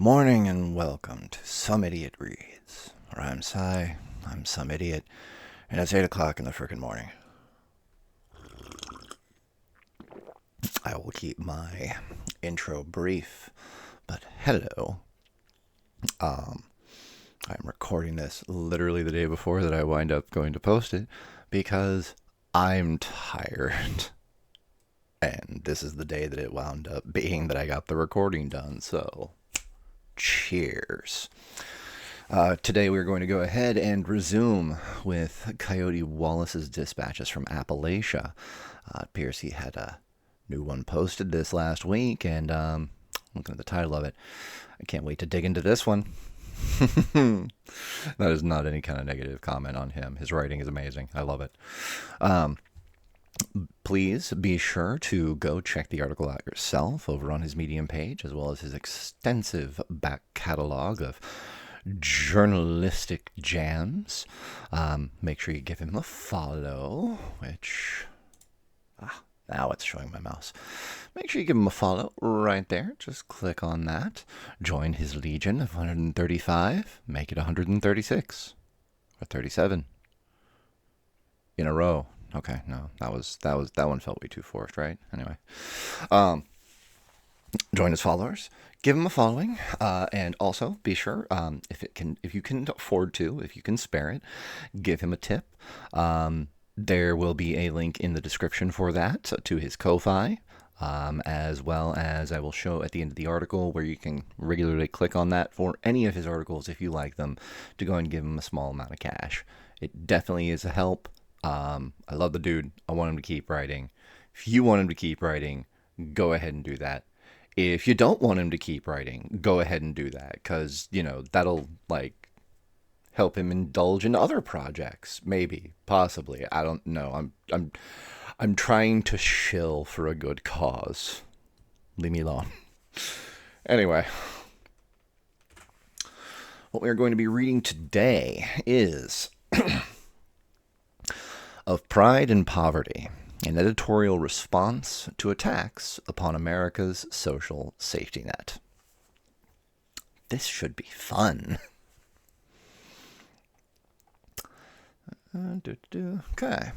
morning and welcome to Some Idiot Reads, where I'm Cy, I'm some idiot, and it's 8 o'clock in the frickin' morning. I will keep my intro brief, but hello. I'm recording this literally the day before that I wind up going to post it because I'm tired. And this is the day that it wound up being that I got the recording done, so cheers. Today we're going to go ahead and resume with Coyote Wallace's dispatches from Appalachia. It appears he had a new one posted this last week, and looking at the title of it, I can't wait to dig into this one. That is not any kind of negative comment on him. His writing is amazing. I love it. Please be sure to go check the article out yourself over on his Medium page, as well as his extensive back catalog of journalistic jams. Make sure you give him a follow, which... now it's showing my mouse. Make sure you give him a follow right there. Just click on that. Join his legion of 135. Make it 136. Or 37. In a row. Okay, no, that one felt way too forced, right? Anyway, join his followers, give him a following, and also be sure, if you can afford to, if you can spare it, give him a tip. There will be a link in the description for that to his Ko-Fi, as well as I will show at the end of the article where you can regularly click on that for any of his articles if you like them, to go and give him a small amount of cash. It definitely is a help. I love the dude. I want him to keep writing. If you want him to keep writing, go ahead and do that. If you don't want him to keep writing, go ahead and do that, because, that'll, help him indulge in other projects. Maybe. Possibly. I don't know. I'm trying to shill for a good cause. Leave me alone. Anyway. What we're going to be reading today is... Of Pride and Poverty, an editorial response to attacks upon America's social safety net. This should be fun. Okay.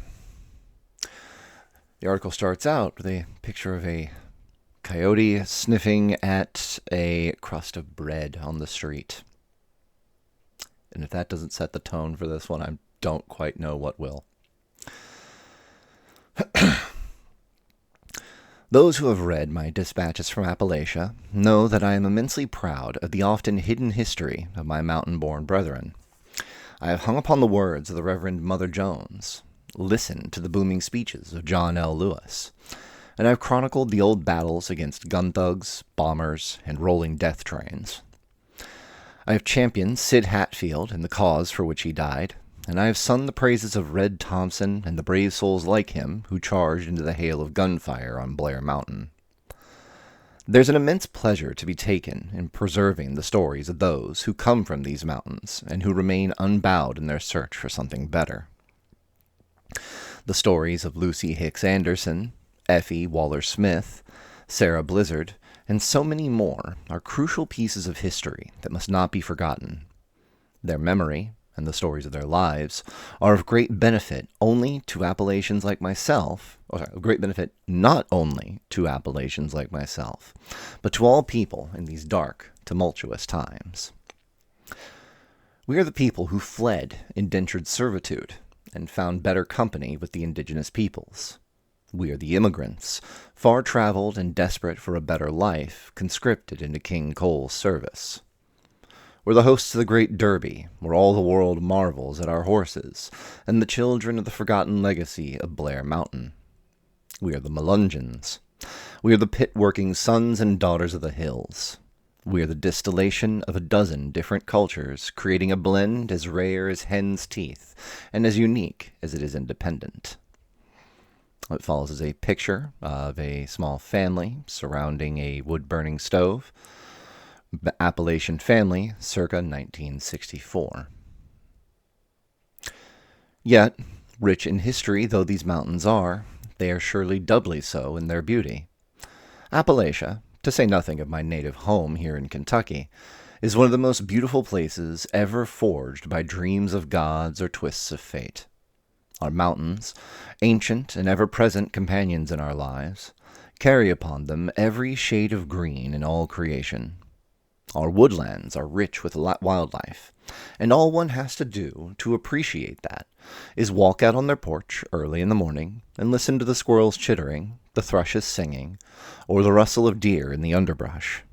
The article starts out with a picture of a coyote sniffing at a crust of bread on the street. And if that doesn't set the tone for this one, I don't quite know what will. Those who have read my dispatches from Appalachia know that I am immensely proud of the often hidden history of my mountain-born brethren. I have hung upon the words of the Reverend Mother Jones, listened to the booming speeches of John L. Lewis, and I have chronicled the old battles against gun thugs, bombers, and rolling death trains. I have championed Sid Hatfield and the cause for which he died, and I have sung the praises of Red Thompson and the brave souls like him who charged into the hail of gunfire on Blair Mountain. There's an immense pleasure to be taken in preserving the stories of those who come from these mountains and who remain unbowed in their search for something better. The stories of Lucy Hicks Anderson, Effie Waller-Smith, Sarah Blizzard, and so many more are crucial pieces of history that must not be forgotten. Their memory, and the stories of their lives, are of great benefit only to Appalachians like myself, of great benefit not only to Appalachians like myself, but to all people in these dark, tumultuous times. We are the people who fled indentured servitude and found better company with the indigenous peoples. We are the immigrants, far-traveled and desperate for a better life, conscripted into King Cole's service. We're the hosts of the Great Derby, where all the world marvels at our horses, and the children of the forgotten legacy of Blair Mountain. We are the Melungeons. We are the pit-working sons and daughters of the hills. We are the distillation of a dozen different cultures, creating a blend as rare as hen's teeth, and as unique as it is independent. What follows is a picture of a small family surrounding a wood-burning stove. Appalachian family, circa 1964. Yet, rich in history though these mountains are, they are surely doubly so in their beauty. Appalachia, to say nothing of my native home here in Kentucky, is one of the most beautiful places ever forged by dreams of gods or twists of fate. Our mountains, ancient and ever-present companions in our lives, carry upon them every shade of green in all creation. Our woodlands are rich with wildlife, and all one has to do to appreciate that is walk out on their porch early in the morning and listen to the squirrels chittering, the thrushes singing, or the rustle of deer in the underbrush.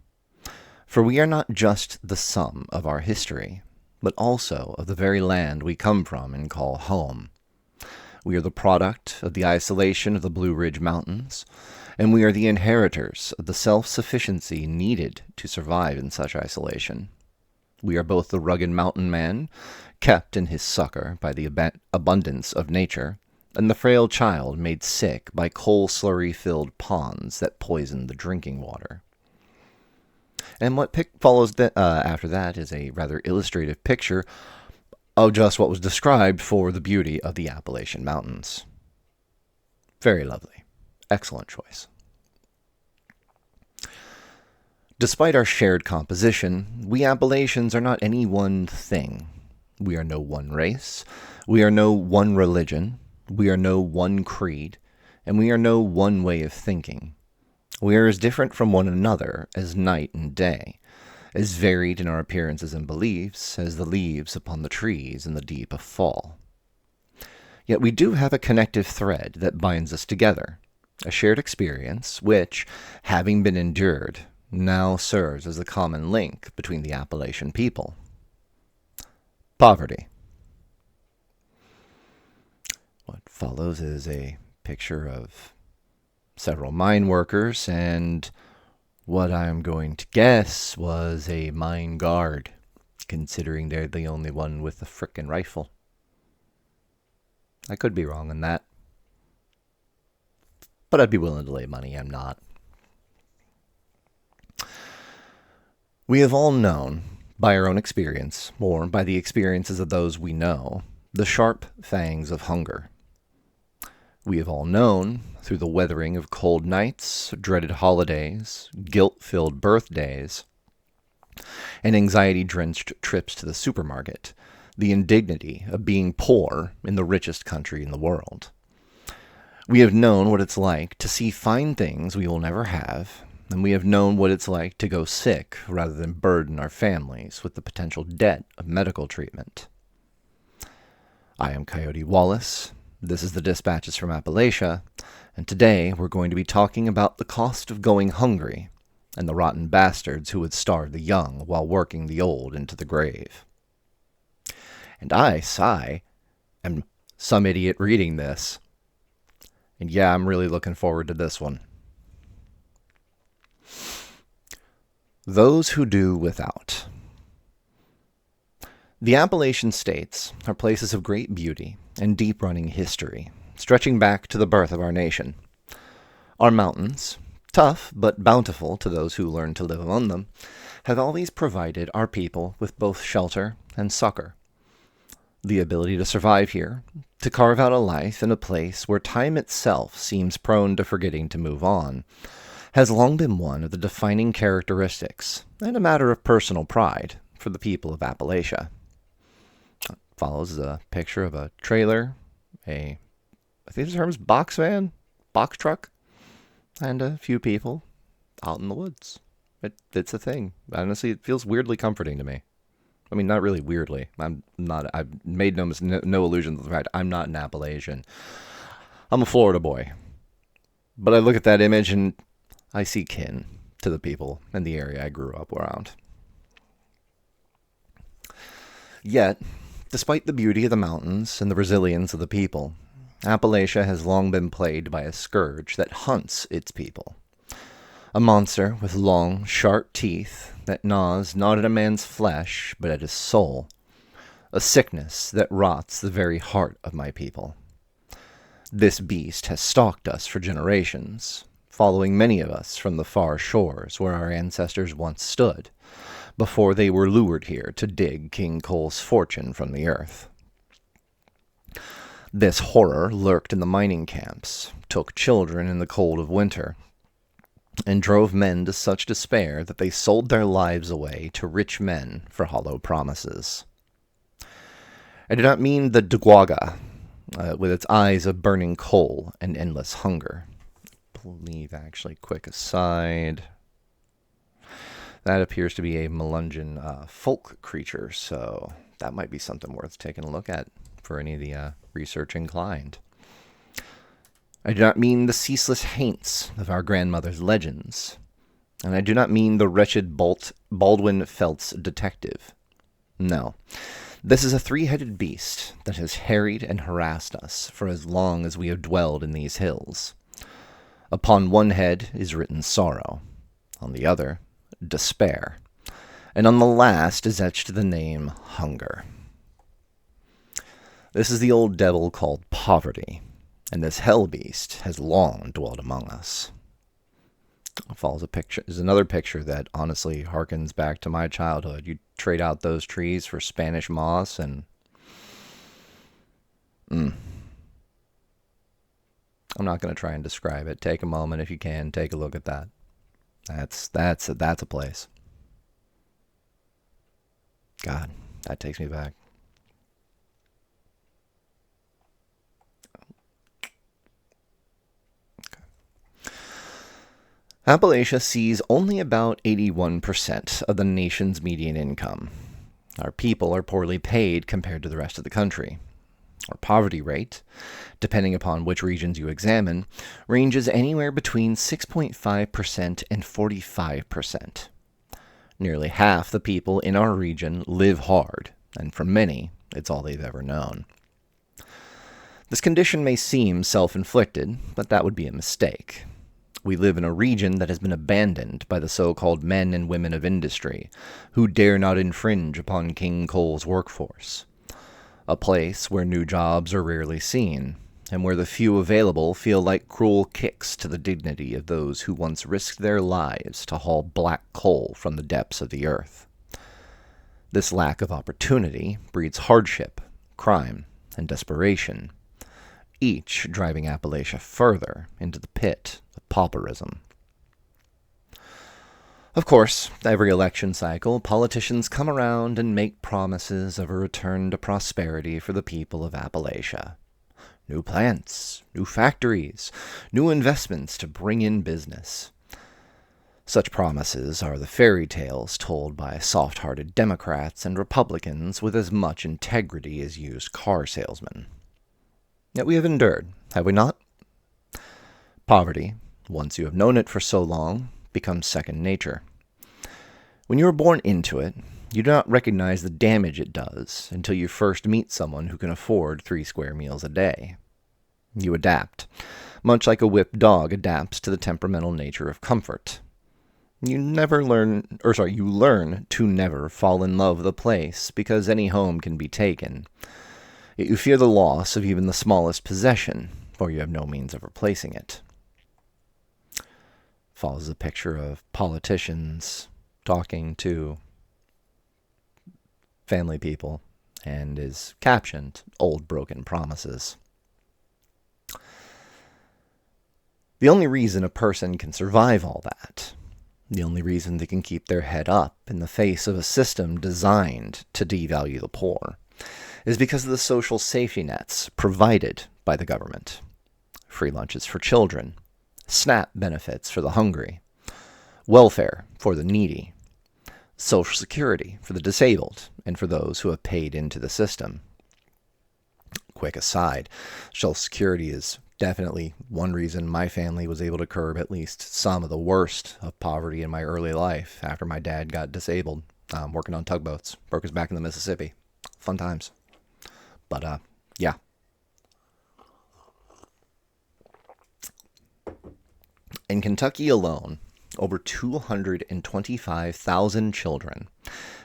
For we are not just the sum of our history, but also of the very land we come from and call home. We are the product of the isolation of the Blue Ridge Mountains, and we are the inheritors of the self-sufficiency needed to survive in such isolation. We are both the rugged mountain man, kept in his succor by the abundance of nature, and the frail child made sick by coal slurry-filled ponds that poison the drinking water. And what follows after that is a rather illustrative picture of just what was described for the beauty of the Appalachian Mountains. Very lovely. Excellent choice. Despite our shared composition, we Appalachians are not any one thing. We are no one race, we are no one religion, we are no one creed, and we are no one way of thinking. We are as different from one another as night and day, as varied in our appearances and beliefs as the leaves upon the trees in the deep of fall. Yet we do have a connective thread that binds us together, a shared experience which, having been endured, now serves as the common link between the Appalachian people. Poverty. What follows is a picture of several mine workers and what I'm going to guess was a mine guard, considering they're the only one with a frickin' rifle. I could be wrong on that, but I'd be willing to lay money I'm not. We have all known, by our own experience, or by the experiences of those we know, the sharp fangs of hunger. We have all known, through the weathering of cold nights, dreaded holidays, guilt-filled birthdays, and anxiety-drenched trips to the supermarket, the indignity of being poor in the richest country in the world. We have known what it's like to see fine things we will never have, and we have known what it's like to go sick rather than burden our families with the potential debt of medical treatment. I am Coyote Wallace. This is the Dispatches from Appalachia, and today we're going to be talking about the cost of going hungry and the rotten bastards who would starve the young while working the old into the grave. And I, Cy, am some idiot reading this. And yeah, I'm really looking forward to this one. Those who do without. The Appalachian states are places of great beauty and deep-running history, stretching back to the birth of our nation. Our mountains, tough but bountiful to those who learn to live among them, have always provided our people with both shelter and succor. The ability to survive here, to carve out a life in a place where time itself seems prone to forgetting to move on, has long been one of the defining characteristics and a matter of personal pride for the people of Appalachia. Follows a picture of a trailer, I think the term is box van, box truck, and a few people out in the woods. It's a thing. Honestly, it feels weirdly comforting to me. I mean, not really weirdly. I've made no illusion to the fact I'm not an Appalachian. I'm a Florida boy. But I look at that image and I see kin to the people in the area I grew up around. Yet, despite the beauty of the mountains and the resilience of the people, Appalachia has long been plagued by a scourge that hunts its people. A monster with long, sharp teeth that gnaws not at a man's flesh, but at his soul. A sickness that rots the very heart of my people. This beast has stalked us for generations, following many of us from the far shores where our ancestors once stood, before they were lured here to dig King Coal's fortune from the earth. This horror lurked in the mining camps, took children in the cold of winter, and drove men to such despair that they sold their lives away to rich men for hollow promises. I do not mean the Dugwaga, with its eyes of burning coal and endless hunger. I believe, actually, quick aside, that appears to be a Melungeon folk creature, so that might be something worth taking a look at for any of the research inclined. I do not mean the ceaseless haints of our grandmother's legends, and I do not mean the wretched Baldwin Felts detective. No, this is a three-headed beast that has harried and harassed us for as long as we have dwelled in these hills. Upon one head is written sorrow, on the other, despair, and on the last is etched the name hunger. This is the old devil called poverty, and this hell beast has long dwelt among us. Follows a picture is another picture that honestly harkens back to my childhood. You trade out those trees for Spanish moss, and I'm not going to try and describe it. Take a moment if you can. Take a look at that. That's a place. God, that takes me back. Appalachia sees only about 81% of the nation's median income. Our people are poorly paid compared to the rest of the country. Our poverty rate, depending upon which regions you examine, ranges anywhere between 6.5% and 45%. Nearly half the people in our region live hard, and for many, it's all they've ever known. This condition may seem self-inflicted, but that would be a mistake. We live in a region that has been abandoned by the so-called men and women of industry, who dare not infringe upon King Coal's workforce. A place where new jobs are rarely seen, and where the few available feel like cruel kicks to the dignity of those who once risked their lives to haul black coal from the depths of the earth. This lack of opportunity breeds hardship, crime, and desperation, each driving Appalachia further into the pit of pauperism. Of course, every election cycle, politicians come around and make promises of a return to prosperity for the people of Appalachia. New plants, new factories, new investments to bring in business. Such promises are the fairy tales told by soft-hearted Democrats and Republicans with as much integrity as used car salesmen. Yet we have endured, have we not? Poverty, once you have known it for so long, becomes second nature. When you are born into it, you do not recognize the damage it does until you first meet someone who can afford 3 square meals a day. You adapt, much like a whipped dog adapts to the temperamental nature of comfort. You learn to never fall in love with a place because any home can be taken. Yet you fear the loss of even the smallest possession, for you have no means of replacing it. Follows a picture of politicians talking to family people, and is captioned, "Old Broken Promises." The only reason a person can survive all that, the only reason they can keep their head up in the face of a system designed to devalue the poor, is because of the social safety nets provided by the government. Free lunches for children, SNAP benefits for the hungry, welfare for the needy, Social Security for the disabled and for those who have paid into the system. Quick aside, Social Security is definitely one reason my family was able to curb at least some of the worst of poverty in my early life after my dad got disabled, working on tugboats, broke his back in the Mississippi. Fun times. But, yeah. In Kentucky alone, over 225,000 children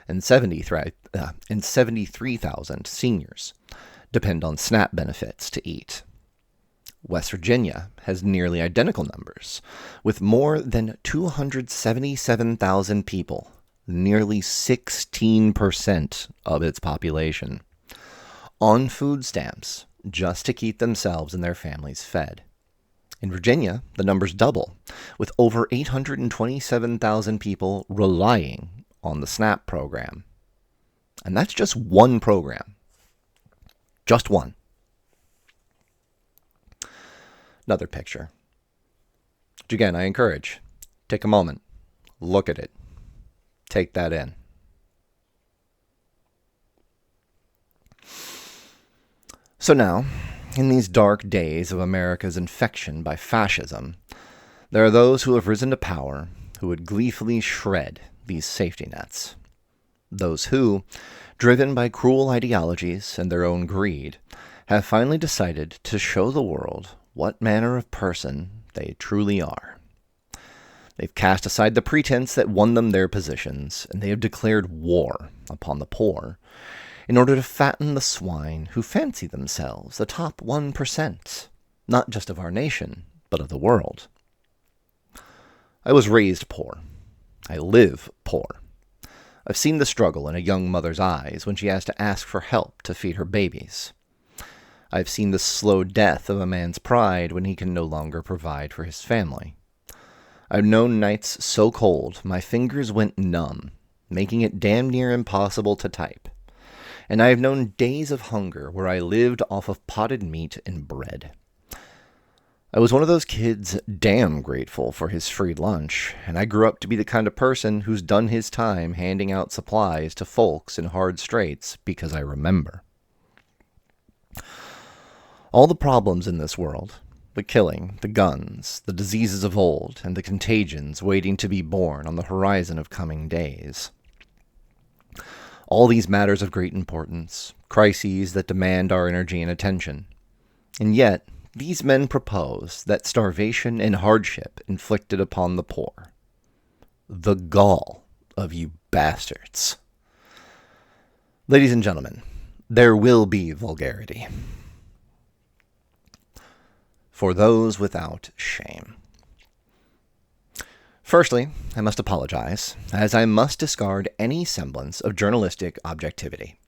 and 73,000 seniors depend on SNAP benefits to eat. West Virginia has nearly identical numbers, with more than 277,000 people, nearly 16% of its population, on food stamps just to keep themselves and their families fed. In Virginia, the numbers double, with over 827,000 people relying on the SNAP program. And that's just one program. Just one. Another picture. Which again, I encourage. Take a moment. Look at it. Take that in. So now, in these dark days of America's infection by fascism, there are those who have risen to power who would gleefully shred these safety nets. Those who, driven by cruel ideologies and their own greed, have finally decided to show the world what manner of person they truly are. They've cast aside the pretense that won them their positions, and they have declared war upon the poor in order to fatten the swine who fancy themselves the top 1%, not just of our nation, but of the world. I was raised poor. I live poor. I've seen the struggle in a young mother's eyes when she has to ask for help to feed her babies. I've seen the slow death of a man's pride when he can no longer provide for his family. I've known nights so cold my fingers went numb, making it damn near impossible to type. And I have known days of hunger where I lived off of potted meat and bread. I was one of those kids damn grateful for his free lunch, and I grew up to be the kind of person who's done his time handing out supplies to folks in hard straits because I remember. All the problems in this world, the killing, the guns, the diseases of old, and the contagions waiting to be born on the horizon of coming days. All these matters of great importance, crises that demand our energy and attention. And yet, these men propose that starvation and hardship inflicted upon the poor. The gall of you bastards. Ladies and gentlemen, there will be vulgarity. For those without shame. Firstly, I must apologize, as I must discard any semblance of journalistic objectivity.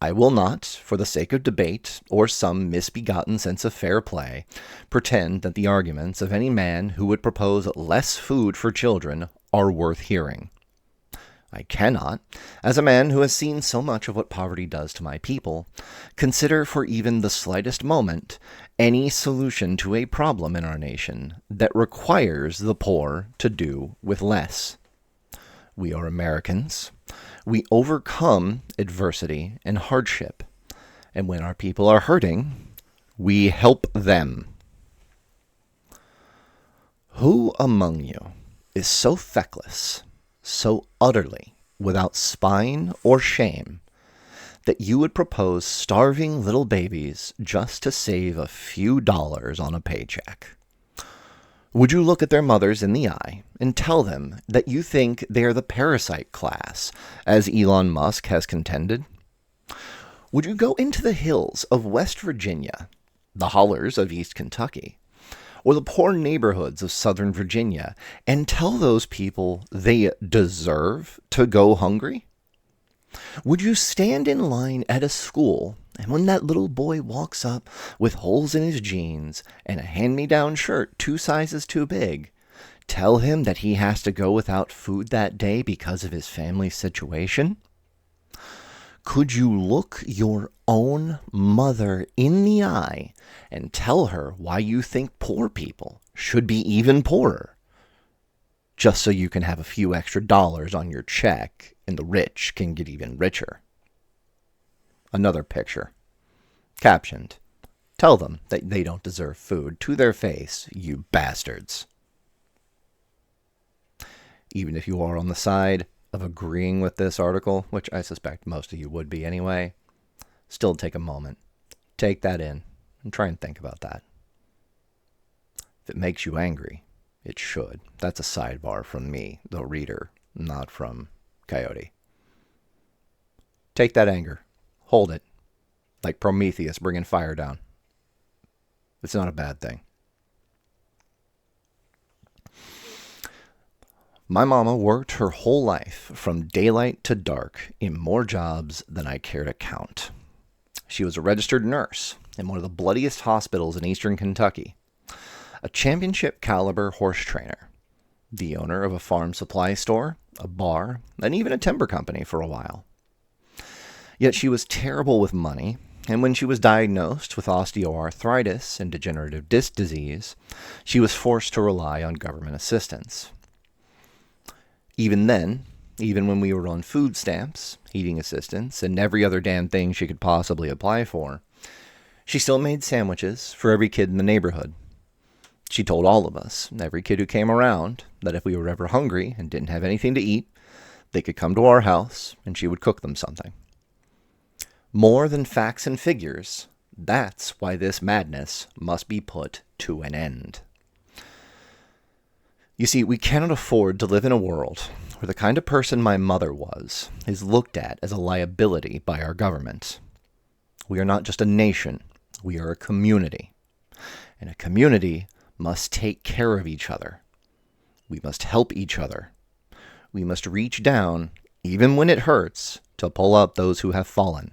I will not, for the sake of debate or some misbegotten sense of fair play, pretend that the arguments of any man who would propose less food for children are worth hearing. I cannot, as a man who has seen so much of what poverty does to my people, consider for even the slightest moment any solution to a problem in our nation that requires the poor to do with less. We are Americans. We overcome adversity and hardship, and when our people are hurting, we help them. Who among you is so feckless, so utterly without spine or shame, that you would propose starving little babies just to save a few dollars on a paycheck? Would you look at their mothers in the eye and tell them that you think they are the parasite class, as Elon Musk has contended? Would you go into the hills of West Virginia, the hollers of East Kentucky, or the poor neighborhoods of Southern Virginia, and tell those people they deserve to go hungry? Would you stand in line at a school, and when that little boy walks up with holes in his jeans and a hand-me-down shirt 2 sizes too big, tell him that he has to go without food that day because of his family situation? Could you look your own mother in the eye and tell her why you think poor people should be even poorer, just so you can have a few extra dollars on your check and the rich can get even richer? Another picture. Captioned, "Tell them that they don't deserve food to their face, you bastards." Even if you are on the side of agreeing with this article, which I suspect most of you would be anyway, still take a moment. Take that in and try and think about that. If it makes you angry, it should. That's a sidebar from me, the reader, not from Coyote. Take that anger. Hold it. Like Prometheus bringing fire down. It's not a bad thing. My mama worked her whole life from daylight to dark in more jobs than I care to count. She was a registered nurse in one of the bloodiest hospitals in eastern Kentucky. a championship caliber horse trainer, the owner of a farm supply store, a bar, and even a timber company for a while. Yet she was terrible with money, and when she was diagnosed with osteoarthritis and degenerative disc disease, she was forced to rely on government assistance. Even then, even when we were on food stamps, heating assistance, and every other damn thing she could possibly apply for, she still made sandwiches for every kid in the neighborhood. She told all of us, every kid who came around, that if we were ever hungry and didn't have anything to eat, they could come to our house and she would cook them something. More than facts and figures, that's why this madness must be put to an end. You see, we cannot afford to live in a world where the kind of person my mother was is looked at as a liability by our government. We are not just a nation, we are a community. And a community must take care of each other. We must help each other. We must reach down, even when it hurts, to pull up those who have fallen.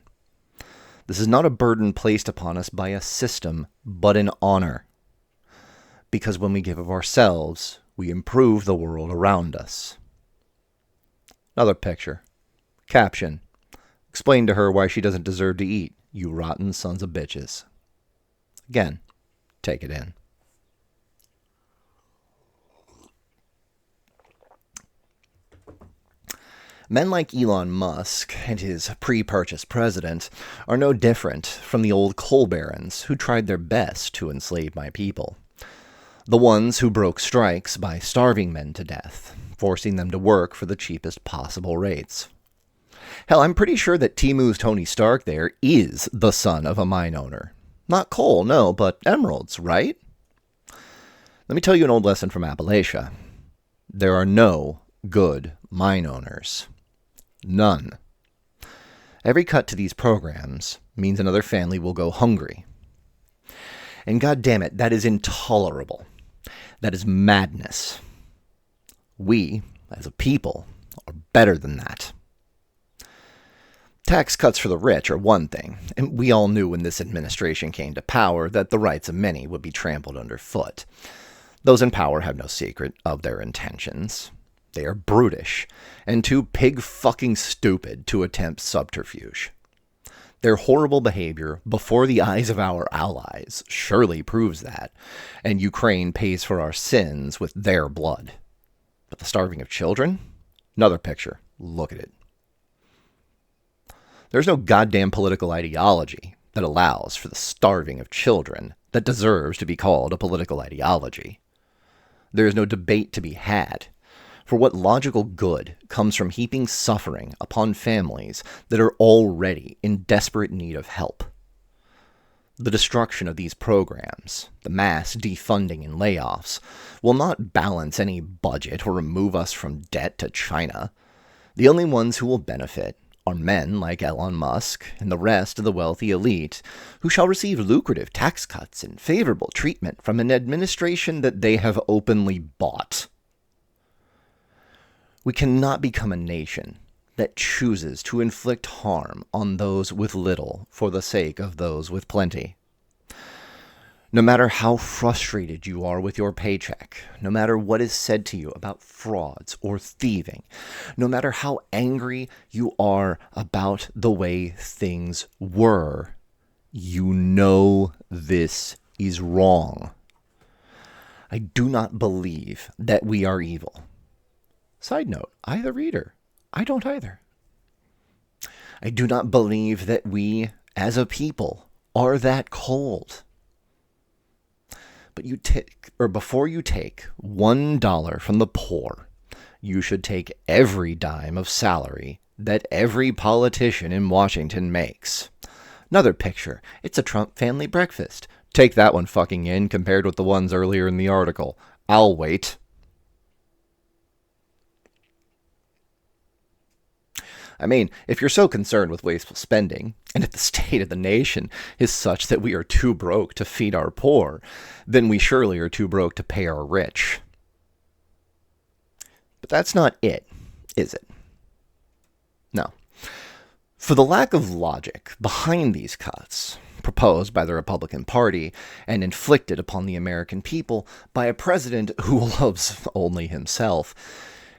This is not a burden placed upon us by a system, but an honor. Because when we give of ourselves, we improve the world around us. Another picture. Caption. Explain to her why she doesn't deserve to eat, you rotten sons of bitches. Again, take it in. Men like Elon Musk and his pre-purchase president are no different from the old coal barons who tried their best to enslave my people. The ones who broke strikes by starving men to death, forcing them to work for the cheapest possible rates. Hell, I'm pretty sure that Timu's Tony Stark there is the son of a mine owner. Not coal, no, but emeralds, right? Let me tell you an old lesson from Appalachia. There are no good mine owners. None. Every cut to these programs means another family will go hungry. And God damn it, that is intolerable. That is madness. We, as a people, are better than that. Tax cuts for the rich are one thing, and we all knew when this administration came to power that the rights of many would be trampled underfoot. Those in power have no secret of their intentions. They are brutish, and too pig-fucking stupid to attempt subterfuge. Their horrible behavior before the eyes of our allies surely proves that, and Ukraine pays for our sins with their blood. But the starving of children? Another picture. Look at it. There's no goddamn political ideology that allows for the starving of children that deserves to be called a political ideology. There is no debate to be had. For what logical good comes from heaping suffering upon families that are already in desperate need of help? The destruction of these programs, the mass defunding and layoffs, will not balance any budget or remove us from debt to China. The only ones who will benefit are men like Elon Musk and the rest of the wealthy elite, who shall receive lucrative tax cuts and favorable treatment from an administration that they have openly bought. We cannot become a nation that chooses to inflict harm on those with little for the sake of those with plenty. No matter how frustrated you are with your paycheck, no matter what is said to you about frauds or thieving, no matter how angry you are about the way things were, you know this is wrong. I do not believe that we are evil. Side note, I the reader, I don't either. I do not believe that we, as a people, are that cold. But before you take $1 from the poor, you should take every dime of salary that every politician in Washington makes. Another picture, it's a Trump family breakfast. Take that one fucking in compared with the ones earlier in the article. I'll wait. I mean, if you're so concerned with wasteful spending, and if the state of the nation is such that we are too broke to feed our poor, then we surely are too broke to pay our rich. But that's not it, is it? No. For the lack of logic behind these cuts, proposed by the Republican Party and inflicted upon the American people by a president who loves only himself,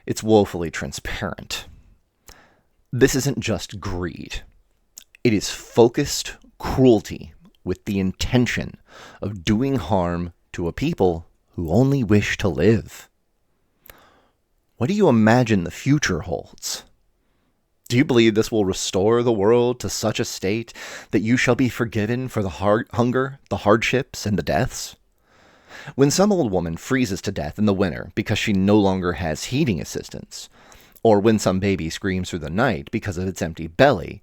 it's woefully transparent. This isn't just greed. It is focused cruelty with the intention of doing harm to a people who only wish to live. What do you imagine the future holds? Do you believe this will restore the world to such a state that you shall be forgiven for the hunger, the hardships, and the deaths? When some old woman freezes to death in the winter because she no longer has heating assistance, or when some baby screams through the night because of its empty belly,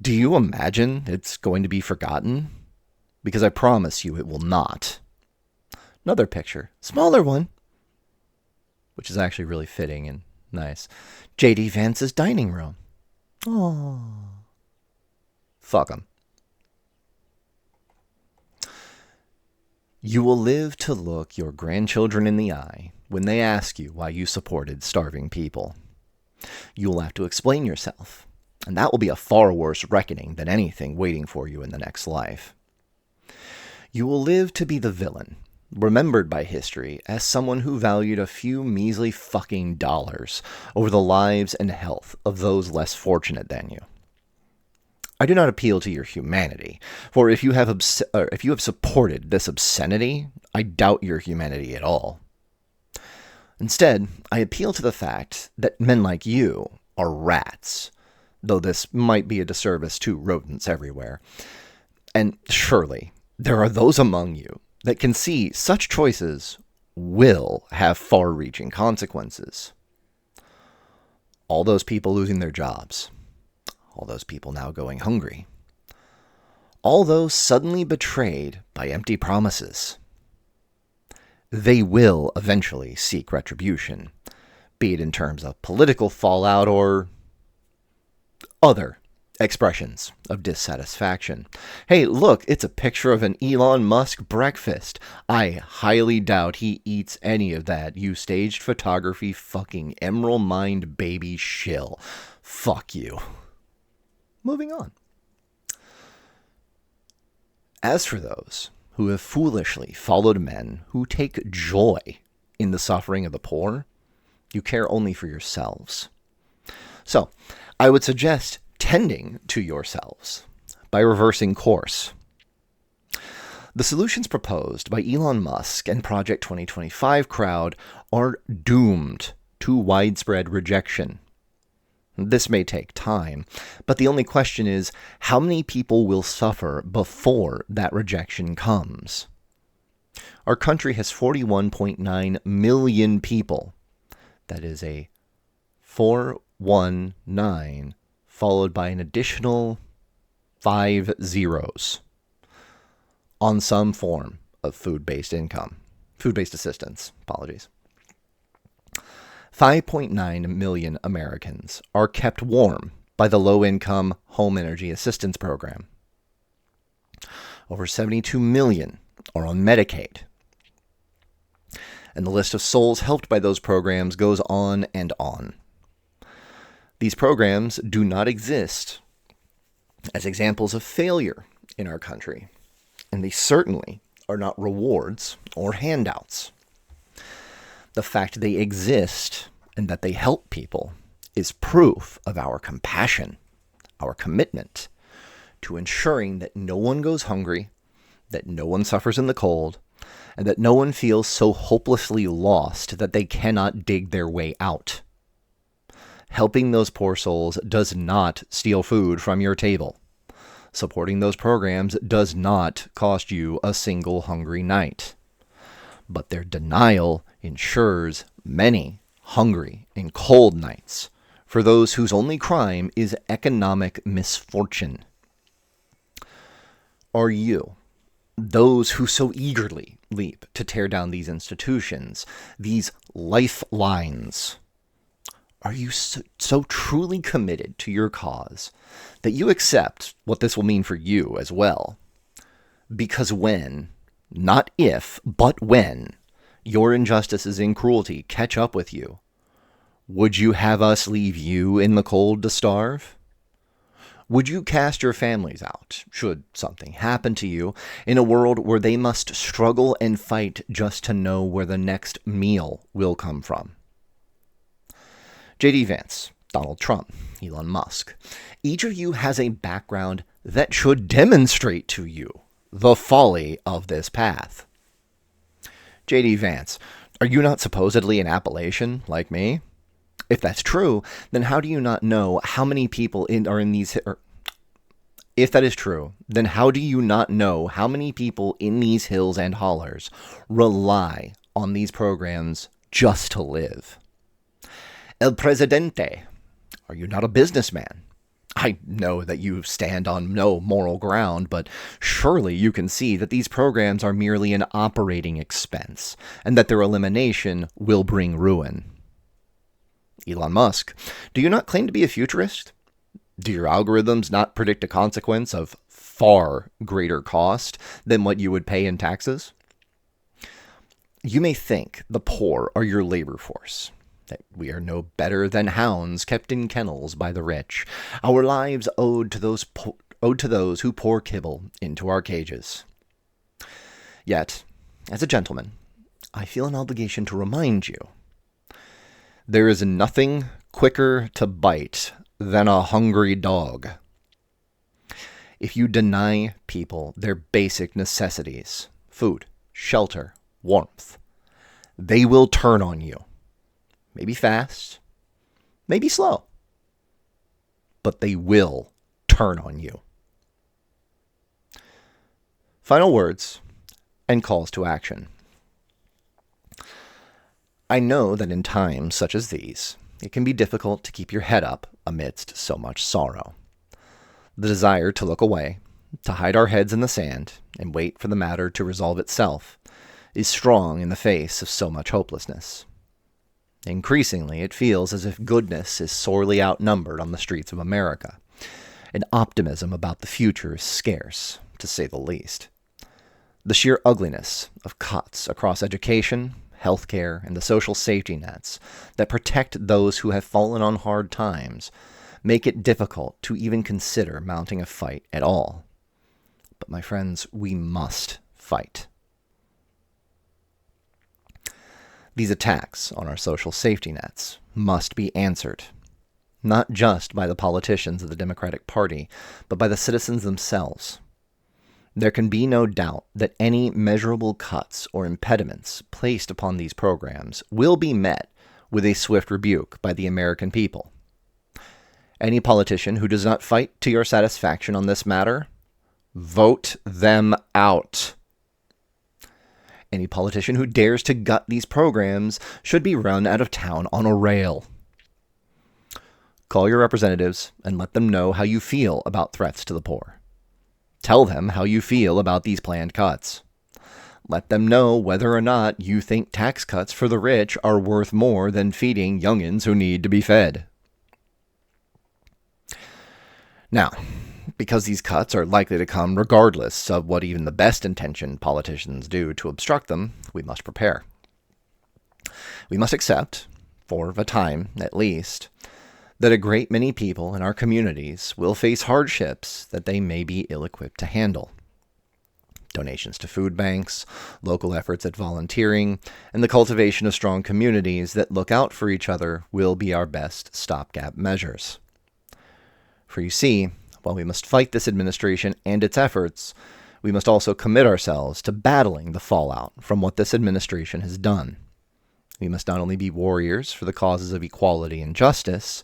do you imagine it's going to be forgotten? Because I promise you it will not. Another picture, smaller one, which is actually really fitting and nice. J.D. Vance's dining room. Oh, fuck 'em. You will live to look your grandchildren in the eye when they ask you why you supported starving people. You will have to explain yourself, and that will be a far worse reckoning than anything waiting for you in the next life. You will live to be the villain, remembered by history as someone who valued a few measly fucking dollars over the lives and health of those less fortunate than you. I do not appeal to your humanity, for if you have supported this obscenity, I doubt your humanity at all. Instead, I appeal to the fact that men like you are rats, though this might be a disservice to rodents everywhere. And surely, there are those among you that can see such choices will have far-reaching consequences. All those people losing their jobs. All those people now going hungry. All those suddenly betrayed by empty promises. They will eventually seek retribution, be it in terms of political fallout or other expressions of dissatisfaction. Hey, look, it's a picture of an Elon Musk breakfast. I highly doubt he eats any of that, you staged photography fucking emerald mind baby shill. Fuck you. Moving on. As for those who have foolishly followed men who take joy in the suffering of the poor, you care only for yourselves. So, I would suggest tending to yourselves by reversing course. The solutions proposed by Elon Musk and Project 2025 crowd are doomed to widespread rejection. This may take time, but the only question is, how many people will suffer before that rejection comes? Our country has 41.9 million people. That is a 419 followed by an additional 5 zeros on some form of food-based assistance. Apologies. 5.9 million Americans are kept warm by the Low-Income Home Energy Assistance Program. Over 72 million are on Medicaid. And the list of souls helped by those programs goes on and on. These programs do not exist as examples of failure in our country, and they certainly are not rewards or handouts. The fact they exist and that they help people is proof of our compassion, our commitment to ensuring that no one goes hungry, that no one suffers in the cold, and that no one feels so hopelessly lost that they cannot dig their way out. Helping those poor souls does not steal food from your table. Supporting those programs does not cost you a single hungry night. But their denial ensures many hungry and cold nights for those whose only crime is economic misfortune. Are you, those who so eagerly leap to tear down these institutions, these lifelines, are you so truly committed to your cause that you accept what this will mean for you as well? Because when, not if, but when, your injustices and cruelty catch up with you, would you have us leave you in the cold to starve? Would you cast your families out, should something happen to you, in a world where they must struggle and fight just to know where the next meal will come from? J.D. Vance, Donald Trump, Elon Musk. Each of you has a background that should demonstrate to you the folly of this path. J.D. Vance, are you not supposedly an Appalachian like me? If that's true, then how do you not know how many people are in these... If that is true, then how do you not know how many people in these hills and hollers rely on these programs just to live? El Presidente, are you not a businessman? I know that you stand on no moral ground, but surely you can see that these programs are merely an operating expense, and that their elimination will bring ruin. Elon Musk, do you not claim to be a futurist? Do your algorithms not predict a consequence of far greater cost than what you would pay in taxes? You may think the poor are your labor force, that we are no better than hounds kept in kennels by the rich, our lives owed to those who pour kibble into our cages. Yet, as a gentleman, I feel an obligation to remind you, there is nothing quicker to bite than a hungry dog. If you deny people their basic necessities, food, shelter, warmth, they will turn on you. Maybe fast, maybe slow, but they will turn on you. Final words and calls to action. I know that in times such as these, it can be difficult to keep your head up amidst so much sorrow. The desire to look away, to hide our heads in the sand, and wait for the matter to resolve itself, is strong in the face of so much hopelessness. Increasingly, it feels as if goodness is sorely outnumbered on the streets of America, and optimism about the future is scarce, to say the least. The sheer ugliness of cuts across education, healthcare, and the social safety nets that protect those who have fallen on hard times make it difficult to even consider mounting a fight at all. But my friends, we must fight. These attacks on our social safety nets must be answered, not just by the politicians of the Democratic Party, but by the citizens themselves. There can be no doubt that any measurable cuts or impediments placed upon these programs will be met with a swift rebuke by the American people. Any politician who does not fight to your satisfaction on this matter, vote them out. Any politician who dares to gut these programs should be run out of town on a rail. Call your representatives and let them know how you feel about threats to the poor. Tell them how you feel about these planned cuts. Let them know whether or not you think tax cuts for the rich are worth more than feeding youngins who need to be fed. Now, because these cuts are likely to come regardless of what even the best-intentioned politicians do to obstruct them, we must prepare. We must accept, for a time at least, that a great many people in our communities will face hardships that they may be ill-equipped to handle. Donations to food banks, local efforts at volunteering, and the cultivation of strong communities that look out for each other will be our best stopgap measures. For you see, while we must fight this administration and its efforts, we must also commit ourselves to battling the fallout from what this administration has done. We must not only be warriors for the causes of equality and justice,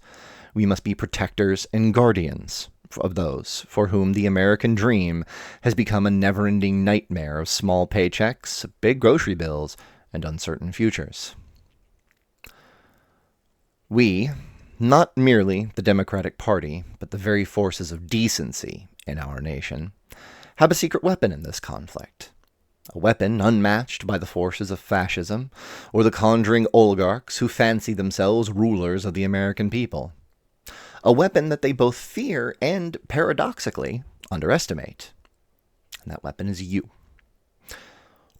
we must be protectors and guardians of those for whom the American dream has become a never-ending nightmare of small paychecks, big grocery bills, and uncertain futures. We, not merely the Democratic Party, but the very forces of decency in our nation, have a secret weapon in this conflict. A weapon unmatched by the forces of fascism or the conjuring oligarchs who fancy themselves rulers of the American people. A weapon that they both fear and, paradoxically, underestimate. And that weapon is you.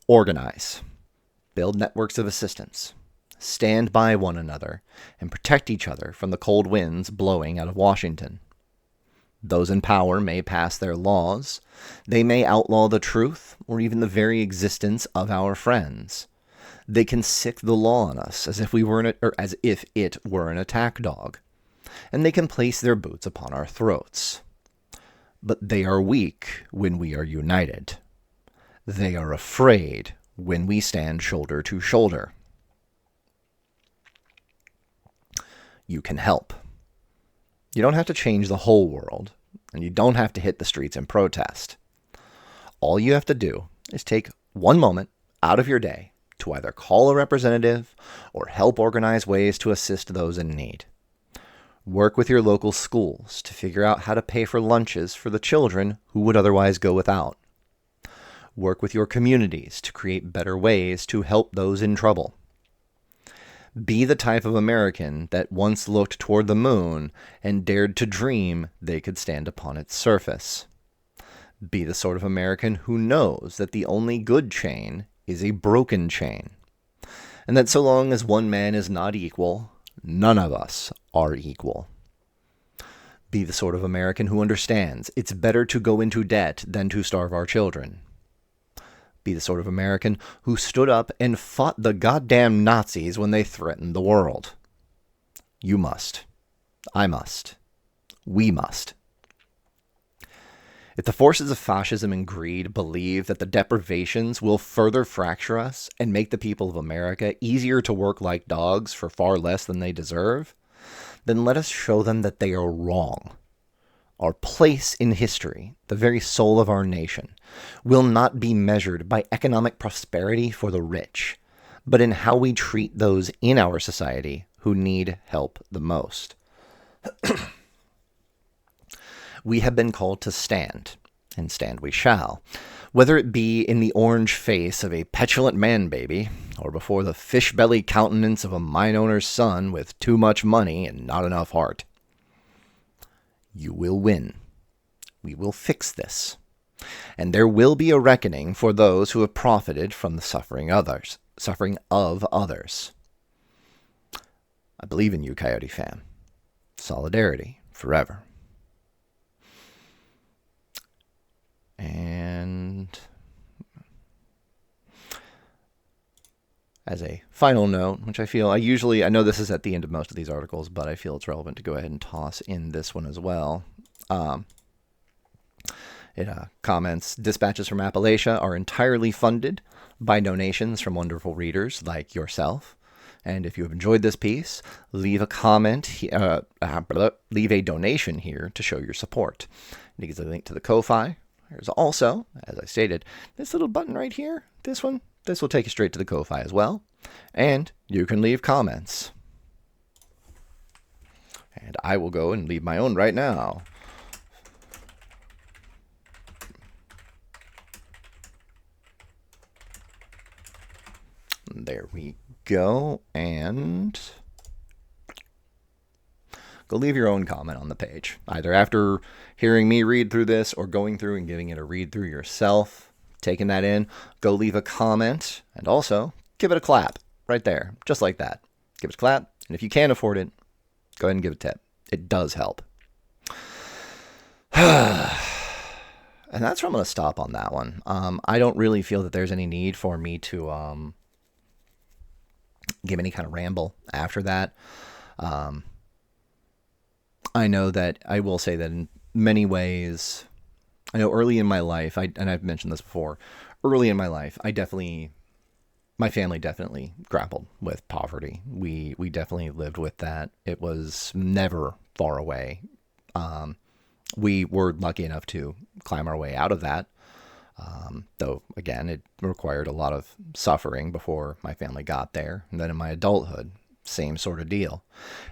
Organize. Build networks of assistance. Stand by one another and protect each other from the cold winds blowing out of Washington. Those in power may pass their laws. They may outlaw the truth or even the very existence of our friends. They can sick the law on us as if it were an attack dog, and they can place their boots upon our throats. But they are weak when we are united. They are afraid when we stand shoulder to shoulder. You can help. You don't have to change the whole world, and you don't have to hit the streets in protest. All you have to do is take one moment out of your day to either call a representative or help organize ways to assist those in need. Work with your local schools to figure out how to pay for lunches for the children who would otherwise go without. Work with your communities to create better ways to help those in trouble. Be the type of American that once looked toward the moon and dared to dream they could stand upon its surface. Be the sort of American who knows that the only good chain is a broken chain, and that so long as one man is not equal, none of us are equal. Be the sort of American who understands it's better to go into debt than to starve our children. Be the sort of American who stood up and fought the goddamn Nazis when they threatened the world. You must. I must. We must. If the forces of fascism and greed believe that the deprivations will further fracture us and make the people of America easier to work like dogs for far less than they deserve, then let us show them that they are wrong. Our place in history, the very soul of our nation, will not be measured by economic prosperity for the rich, but in how we treat those in our society who need help the most. We have been called to stand, and stand we shall, whether it be in the orange face of a petulant man-baby, or before the fish-belly countenance of a mine-owner's son with too much money and not enough heart. You will win. We will fix this. And there will be a reckoning for those who have profited from the suffering of others. I believe in you, Coyote fam. Solidarity forever. And as a final note, which I know this is at the end of most of these articles, but I feel it's relevant to go ahead and toss in this one as well. It comments, dispatches from Appalachia are entirely funded by donations from wonderful readers like yourself. And if you have enjoyed this piece, leave a donation here to show your support. And it gives a link to the Ko-Fi. There's also, as I stated, this little button right here, this one. This will take you straight to the Ko-Fi as well. And you can leave comments. And I will go and leave my own right now. There we go. And go leave your own comment on the page, either after hearing me read through this or going through and giving it a read through yourself, taking that in. Go leave a comment and also give it a clap right there, just like that. Give it a clap, and if you can't afford it, go ahead and give a tip. It does help. And that's where I'm going to stop on that one. I don't really feel that there's any need for me to give any kind of ramble after that. I know that I will say that in many ways, I know early in my life, and I've mentioned this before, early in my life, my family definitely grappled with poverty. We definitely lived with that. It was never far away. We were lucky enough to climb our way out of that. Though, again, it required a lot of suffering before my family got there. And then in my adulthood, same sort of deal.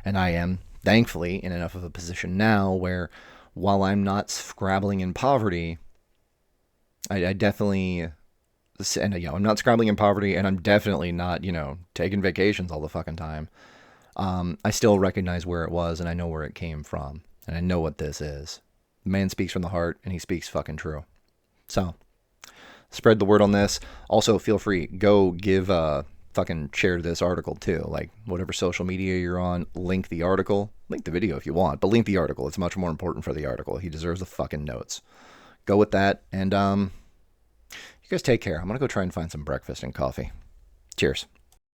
And I am thankfully in enough of a position now where while I'm not scrabbling in poverty, I definitely, and I'm not scrabbling in poverty, and I'm definitely not, taking vacations all the fucking time. I still recognize where it was, and I know where it came from, and I know what this is. The man speaks from the heart, and he speaks fucking true. So, spread the word on this. Also, feel free, go give fucking share this article too. Like, whatever social media you're on, link the article. Link the video if you want, but link the article. It's much more important for the article. He deserves the fucking notes. Go with that, and you guys take care. I'm gonna go try and find some breakfast and coffee. Cheers.